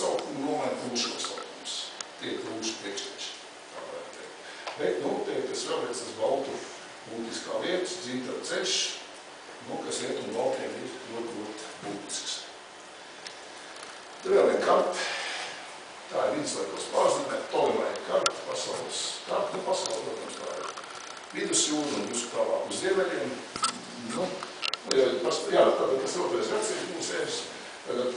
nosaukumu nomaina plūšu nosaukums. Tie ir plūšu priekšteči, tā varētu teikt. Bet, nu, tas vēlreiz tas baltu būtiskā vietas, dzintara ceļš, nu, kas rietumu baltiem ir ļoti būtisks. Te vēl viena karta. Tā ir viduslaikos pārzīmēta, Ptolemēja karta, pasaules karta. Nu, pasaule, protams, tā ir vidusjūra un drusku tālāk uz ziemeļiem. Nu, jā, tātad tas otrais vecības mūs ēs, tagad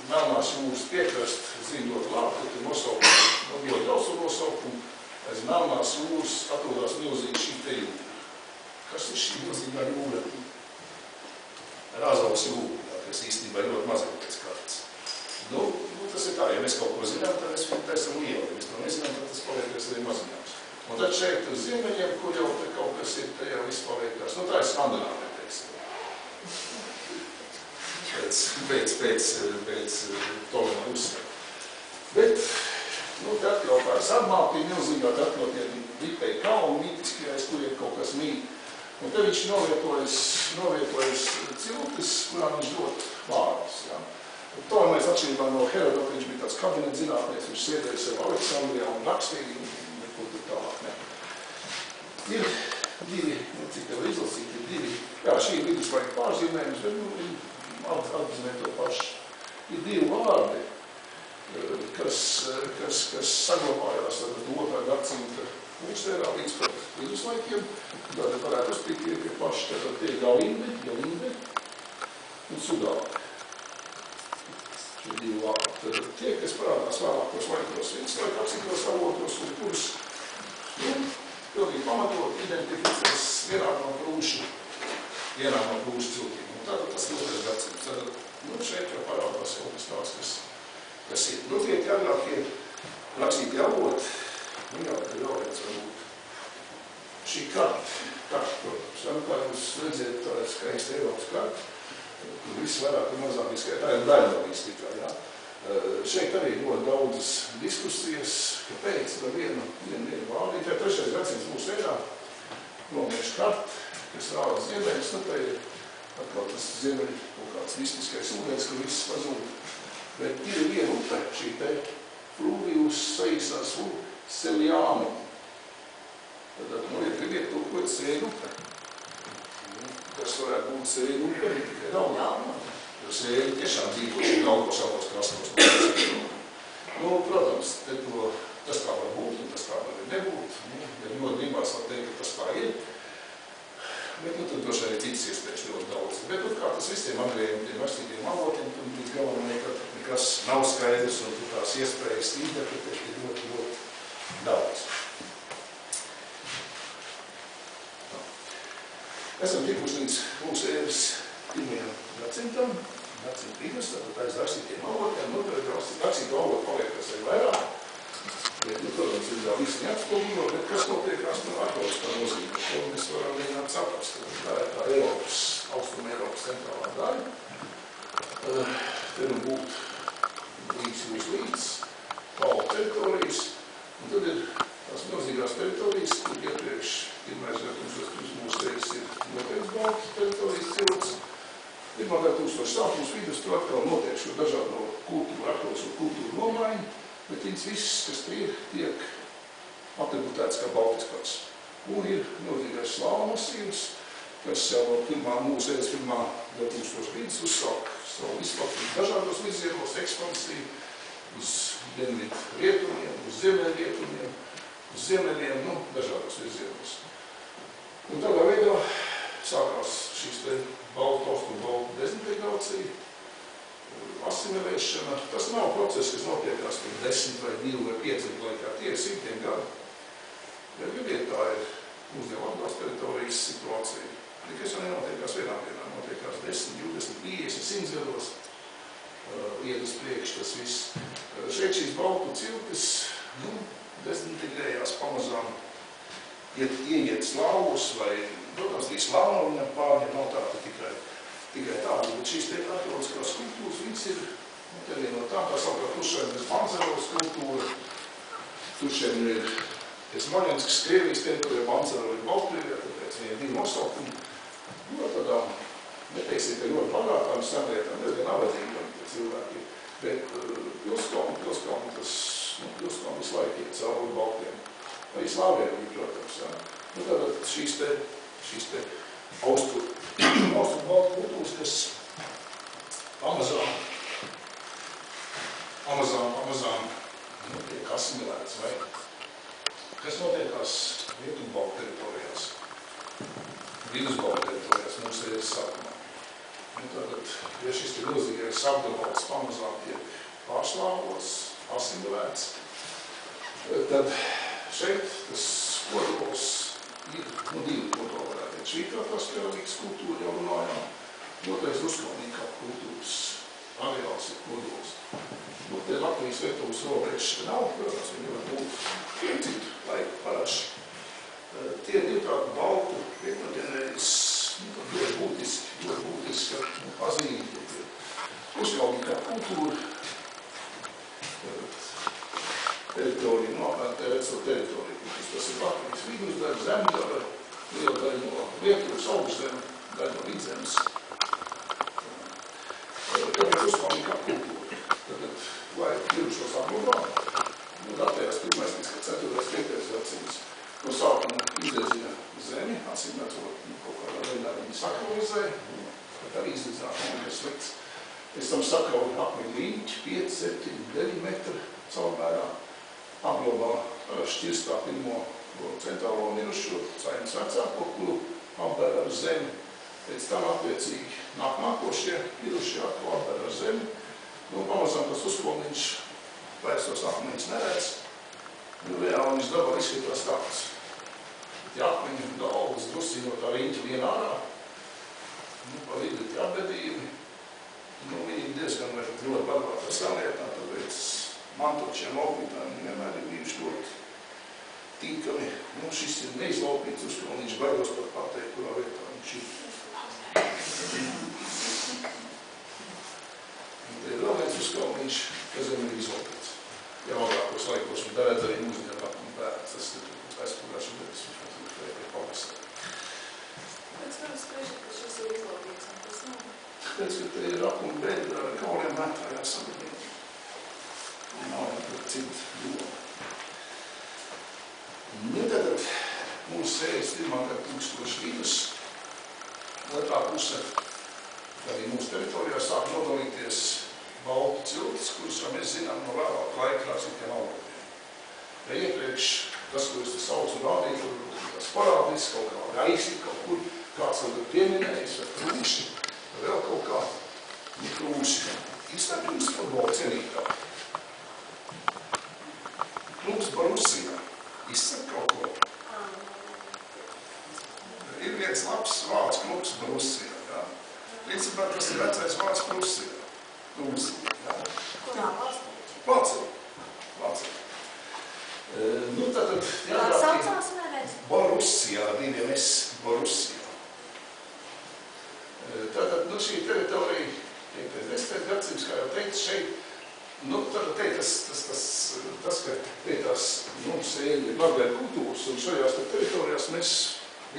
Melnās jūras piekrast, zindot labi, tad ir nosaukumi, ļoti daudz nosaukumi, aiz Melnās jūras atrodas milzīgi šī te jūra. Kas ir šī milzīgā jūra? Rāzavas jūra, kas īstenībā ļoti mazāk pēc kartas. Nu, tas ir tā, ja mēs kaut ko zinām, tad mēs viņu taisam lielu. Ja mēs to nezinām, tad tas paliekās arī maziņāks. Un tad šeit uz ziemeļiem, kur jau te kaut kas ir, te jau viss paliekās. Nu, tā ir Skandināvija, teiksim. Pēc Ptolemēja uzskata. Bet, nu, te atkal pāris apmātī milzīgā, te atkal tie Vipēji kalni mītiski, aiz kuriem kaut kas mīt. Un te viņš novietojas ciltis, kurām viņš dot vārdus, jā. Ptolemējs atšķirībā no Herodota, viņš bija tāds kabinets zinātnieks, viņš sēdēja sev Aleksandrijā un rakstīja, nekur tur tālāk, ne. Ir divi, cik tev izlasīt, ir divi, jā, šī ir viduslaika pārzīmējums, bet, nu, atzīmē to pašu. Ir divi vārdi, kas saglabājās ar 2. gadsimta pulkstērā līdz pat viduslaikiem, tad varētu uztikt tie paši, tad tie ir galinde un sudāli. Divi vārdi. Tad tie, kas parādās vēlākos laikos viduslaika apsīkos avotos un kurus, nu, pilnīgi pamatot identificēs vienā no plūšu ciltīm. Un tātad tas 2. gadsimts. Tātad, nu, šeit jau parādās jau tas tāds, kas ir. Nu, tie agrākie rakstīti avoti, nu, jā, tad vēl viens varbūt. Šī karta, protams, kā jūs redzēt, tā ir skaista Eiropas karta, kur viss vairāk un mazāk izskaitā, tā ir daļa no viss tikai, jā. Šeit arī ļoti daudzas diskusijas, kāpēc ar vienu vārdu. Tā 3. gadsimts mūsu ērā, nomiešu karta, kas rāda ziemeļus, nu, tā ir atkal tas ziemeļu kaut kāds mistiskais ūdens, kur viss pazūd. Bet ir viena upe, šī te Fluvius saīsās Celianum. Tad, nu, gribiet tulkot sēdu upe. Kas varētu būt sēļu upe, tikai daudz. Jo sēļi tiešām dzīvoši daudzos savos krastos. Nu, protams, tas tā var būt un tas tā var nebūt. Ja ļoti gribās var teikt, ka tas tā ir. Bet, nu, tad droši arī citas iespējas ļoti daudz. Bet, kā tas visiem agrējiem, tiem rakstītiem avotiem, tad līdz galam nekas nav skaidrs un tās iespējas interpretēt ir ļoti daudz. Esam tikuši līdz mūsu ēras 1. gadsimtam, gadsimta vidus, tātad aiz rakstītiem avotiem, nu, tad rakstītu avotu paliekas arī vairāk. Bet, nu, protams, ir vēl visi neatspoguļo, bet kas notiekās no arheoloģiskā nozīmē, ko mēs varam mēģināt saprast. Tā ir tā Eiropas, Austrum Eiropas centrālā daļa. Te nu būt līdz Paula teritorijas, un tad ir tās milzīgās teritorijas, kur iepriekš pirmais gadsimts uz mūsu ēras ir noteikts Baltas teritorijas cilts. 1. gadsimta sākums vidus tur atkal notiek šo dažādo kultūru, arheoloģisko kultūru nomaiņu, bet viņas viss, kas te ir, tiek atributēts kā baltiskās. Un ir milzīgais slāvu masīvs, kas jau no mūsu ēras 1. gadsimta vidus uzsāk savu izplatību dažādos virzienos, ekspansiju uz dienvidu rietumiem, uz ziemeļrietumiem, uz ziemeļiem, nu, dažādos virzienos. Un tādā veidā sākās šīs te austrumu dezintegrācija, asimilēšana. Tas nav process, kas notiekās tur 10 vai 2 vai 5 laikā, tie ir simtiem gadu. Bet gribiet, tā ir mūsdienu Latgales teritorijas situācija. Nekas jau nenotiekās vienā dienā, notiekās 10, 20, 50, 100 gados. Iet uz priekšu tas viss. Šeit šīs baltu ciltis, nu, dezintegrējās pamazām. Ieiet slāvos vai, protams, arī slāva viņam pārņem, nav tāda tikai tāda, bet šīs te arheoloģiskās kultūras, viņas ir, te viena no tām, tā savukārt Tušiem ir Bancerovas kultūra, Tušiem ir Smoļenskas, Krievijas teritorijā, Bancerova ir Baltkrievijā, tāpēc viņiem 2 nosaukumi. Nu, tādām, neteiksim, ka ļoti bagātām senlietām, diezgan nabadzīgām cilvēki, bet pilskom laiku iet cauri baltiem. Arī slāvieši, protams. Ja. Nu, tātad šīs te austrumu baltu kultūras, kas pamazām tiek asimilētas, vai kas notiekās Rietumbaltu teritorijās, Vidusbaltu teritorijās mūsu ēras sākumā. Nu, tātad, ja šis te milzīgais apgabals pamazām tiek pārslāvots, asimilēts, tad šeit tas kodols ir, divi kodoli varētu iet. Šī katras keramikas kultūra jau runājām, otrais Uskalnīkā kultūras areāls ir kodols. Nu, te Latvijas-Lietuvas robežas nav, protams, viņi var būt citu laiku paraši. Tie ir tādi baltu etnoģenējas, ļoti būtiski pazīmi. Uskalnīkā kultūra, teritorija, apmēram te redz savu teritoriju. Tas ir Latvijas vidusdaļa, zemgala, liela daļa no Lietuvas augšzeme, daļa no vidzemes. Kāpēc Uskalnīkā kultūra? Tad, lai bijušos apglabā, datējās 1. līdz 4. 5. gadsimts. No sākuma izdedzina zemi, atsimētot, kaut kādā veidā viņi sakralizē, bet arī izdedzināt nav nekas slikts. Pēc tam sakrauj akmeņu līņķi, 5, 7, 9 metri caurmērā, apglabā šķirstā pirmo centrālo mirušo, Saimas vecāko, kuru apbēr ar zemi. Pēc tam attiecīgi nākošie mirušie atkal apbēr ar zemi. Nu, pamazām tas Uskalniņš vairs tos akmeņus neredz. Nu, reāli viņš dabā izskatās tāds. Tie akmeņu galvas drusciņo tā riņķa vienā ārā. Nu, pa vidu tie apbedījumi. Nu, viņi diezgan ļoti bagātā stāvvietā, tāpēc mantočiem laupītājiem vienmēr ir bijuši ļoti tīkami. Nu, šis ir neizlaupīts Uskalniņš, baidos pat pateikt, kurā vietā viņš ir. Ir vēl viens Uskalniņš, kas zem ir izlaupīts. Jau agrākos laikos, un tā redz arī mūsdienu rakuma bērns. Tas ir aizpūgāšu bedis, viņš ir pavasarī. Pēc kā spriežat, ka šis ir izlaupīts, un tas nav? Pēc, ka te ir rakuma bedi ar kauliem mētājā sabiedrīgi. Nav nekad citu doma. Nu, tad mūsu sējas 1. gadsimta vidus, otrā puse, arī mūsu teritorijā sāk nodalīties baltu ciltis, kurus jau mēs zinām no vēlāk laika rācītiem augļiem. Ja iepriekš tas, ko es te saucu un rādīju, tas parādīs kaut kā gaisti, kaut kur kāds vēl ir pieminējis, vai krūši, vai vēl kaut kā krūši. Izstāp jums futbola cienītā. Klubs Borussia. Izsaka kaut ko. Ir viens labs vārds klubs Borussia. Ja? Principā tas ir vecais vārds Prusija. Kurā valstī? Vācija. Nu, tātad... Kā saucās vēlreiz? Borussia, ar diviem S. Borussia. Tātad, nu, šī teritorija, 10. gadsimts, kā jau teicu, šeit, nu, tātad te tas, ka te tās, nu, sēļi ir Latgāļu kultūras, un šajās teritorijās mēs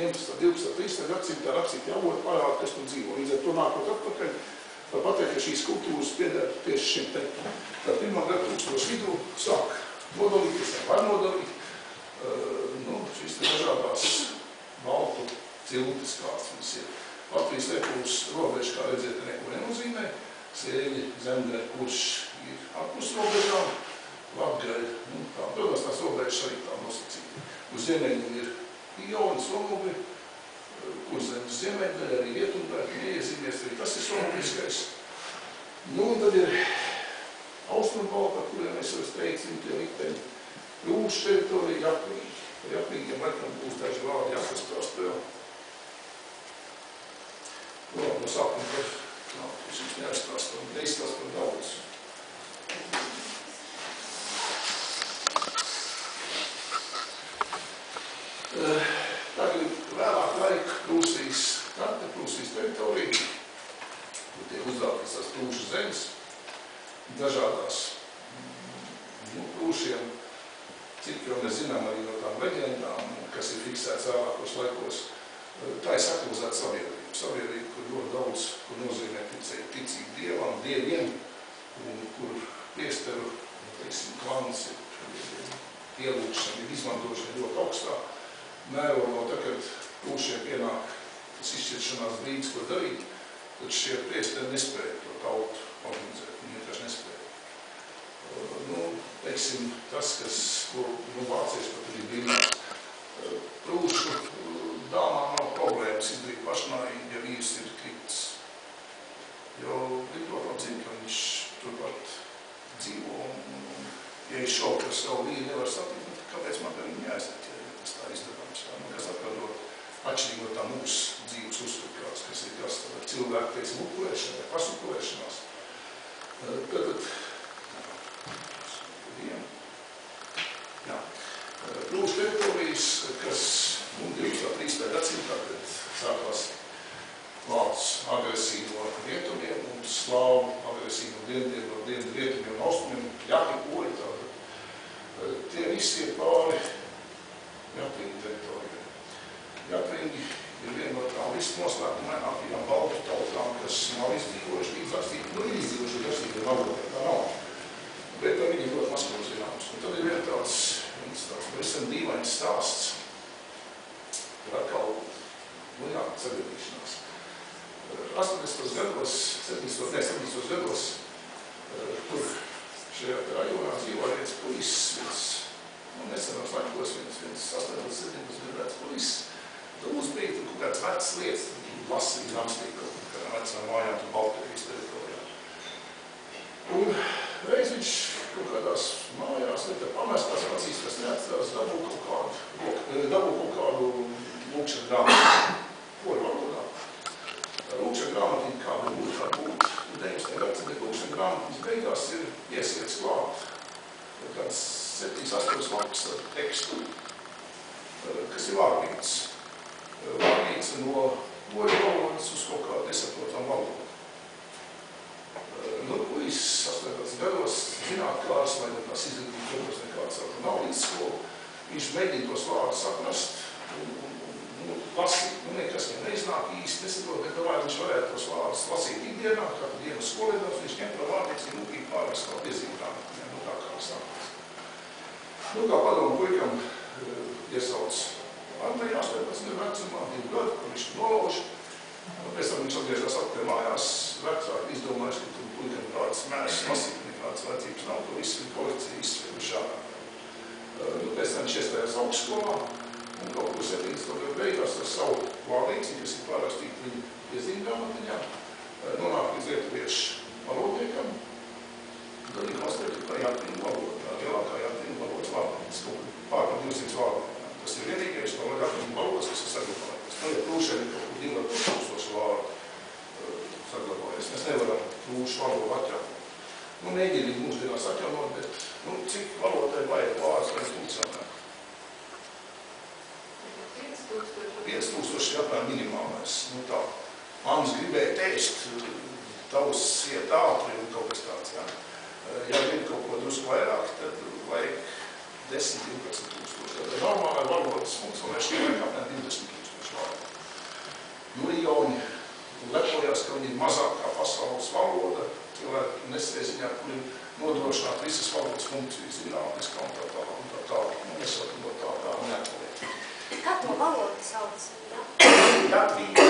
11. 12. 13. gadsimtā rakstīti avoti parādi, kas tur dzīvo. Līdz ar to nākot atpakaļ, var pateikt, ka šīs kultūras pieder tieši šim te. Tad 1. gadsimta vidū sāk nodalīties, var nodalīt, nu, šīs te dažādās baltu ciltis, kāds viņas ir. Latvijas Lietuvas robeža, kā redzēt, neko nenozīmē. Sēļi, zemgale, kurš ir ārpus robežām, Latgāļi, nu, tā, protams, tās robežas arī tā nosacīti. Uz ziemeļiem ir Ioni, Somogļi, kur zemes ziemeļdaļa, arī Rietumdaļa, neiezīmies, arī tas ir somogliskais. Nu, un tad ir Austrumbalta, par kuriem es jau teicu, tie likteņi, Rūšu teritorija, Japnīgi. Par Japnīgiem laikam būs daži vārdi jāsastāst vēl. Nu, no sākuma par, es jums neaizstāstu, un neizstāstu par daudz. Tagad vēlāk laika Prūsijas karte, Prūsijas teritorija, kur tiek uzdāvīts tās Prūšu zemes, dažādās Prūšiem, cik jau mēs zinām arī no tām leģendām, kas ir fiksēts vēlākos laikos, tā ir sakralizēta sabiedrība. Sabiedrība, kur ļoti daudz, kur nozīmē ticīgi dieviem, un kur priesteru, teiksim, klans ir ielūkšana ir izmantošana ļoti augstā mērogā, tagad prūšiem pienāk tas izšķiršanās brīdis, ko darīt, tad šie priesteri nespēja to tautu organizēt, viņi vienkārši nespēja. Teiksim, tas, ko vācieši pat arī brīnās, prūšu dāmām nav problēmas izdarīt pašnāvību, ja vīrs ir kritis. Jo viņi, protams, zina, ka viņš turpat dzīvo un ja viņš šaukt ar savu vīru nevar satikt, kāpēc man par viņu jāiztikt, ja tas tā izdarāms. Kas atkārdot atšķirīgi no tā mūsu dzīves uzskatās, kas ir kas cilvēku, teiksim, upurēšana vai pasupurēšanās. Prūšu teritorijas, kas 23. gadsimtā, kad sākās Vācu agresija no rietumiem un slāvu agresija no dienvidu rietumiem un austrumiem, jaki, poļi tātad. Tie visi ir pāri Jatvingu teritorijai. Jatvingi ir viena no tām visnoslēpumainākajām baltu tautām, kas nav izdzīvojuši līdz rakstītiem valodiem, tā nav. Bet par viņiem ļoti maz ko zināms. Un tad ir viena tāds pavisam dīvains stāsts par atkal sabiedrīšanās. 80. gados, tur šajā rajonā dzīvoja viens puisis, nesenos laikos viens 18-17 gadus puisis, tad uzbrīd tur kaut kāds vecs lietas, lasīt ramstīt kaut kādām vecām mājām, tur Baltkrievijas teritorijā. Un reiz viņš kaut kādās mājās, pamestās acīs, kas neatcerās, dabū kaut kādu lūkšanu grāmatu. Poļu valodā. Lūkšana grāmatiņa kāda būt. 19. gadsimta lūkšana grāmatiņas beigās ir iesiets klāt kāds 7-8 lapas ar tekstu, kas ir vārnīca. Vārnīca no poļu valodas uz kaut kādu nesaprotam valodu. Puisis 18 gados zinātkārs, lai tās izglītības gados nekāds nav vidusskola, viņš mēģina tos vārdus atrast un lasīt. Nekas viņam neiznāk īsti nesaprot, bet domāju, viņš varētu tos vārdus lasīt ikdienā, kādu dienu skolēdams, viņš ņem to vārdīgs un lūkīgi pārvest kā piezīmām, tā kā sākās. Kā padomu puikam iesauc armijā 18 vecumā, 2 gadu, kur viņš nolauž. Pēc tam viņš atgriežās atpakaļ mājās, vecāki izdomājuši, ka tur puikam tāds mērs lasīt, nekādas vecības nav, to visu kolekciju izsveduši ārā. Pēc tam viņš iestājās augstskolā, un kaut kur 70. gadu beigās ar savu vārnīci, kas ir pārrakstīta viņa piezīme grāmatiņā, nonāk līdz lietuviešu valodniekam, un tad viņa konstatē, ka Jatvingu valoda, tā lielākā Jatvingu valodas vārnīca, kaut kur pār 200 vārnīcām. Tas ir vienīgais no Jatvingu valodas, kas ir saglabājies. Ja prūšiem ir kaut kur 2000 vārdu saglabājies. Mēs nevaram prūšu valodu atjaunot. Mēģinīgi mūsdienās atjaunot, bet cik valodai vajag vārdus, lai funkcionētu? 5000 apmēram minimālais. Mammas gribēja tēst, tavs iet ātri un kaut kas tāds. Ja grib kaut ko drusku vairāk, tad vajag 10-12 tūkstoši. Normālai valodas funkcionēšana vajag apmēram 20 tūkstoši vārdu. Miljoni lepojās, ka viņi ir mazākā pasaules valoda, cilvēki nesēziņā, kuri nodrošināt visas valodas funkcijas, zinātniskā un tā tālāk. Mēs jau no tā neatpaliek. Kā to valodu sauc? Jatvingu.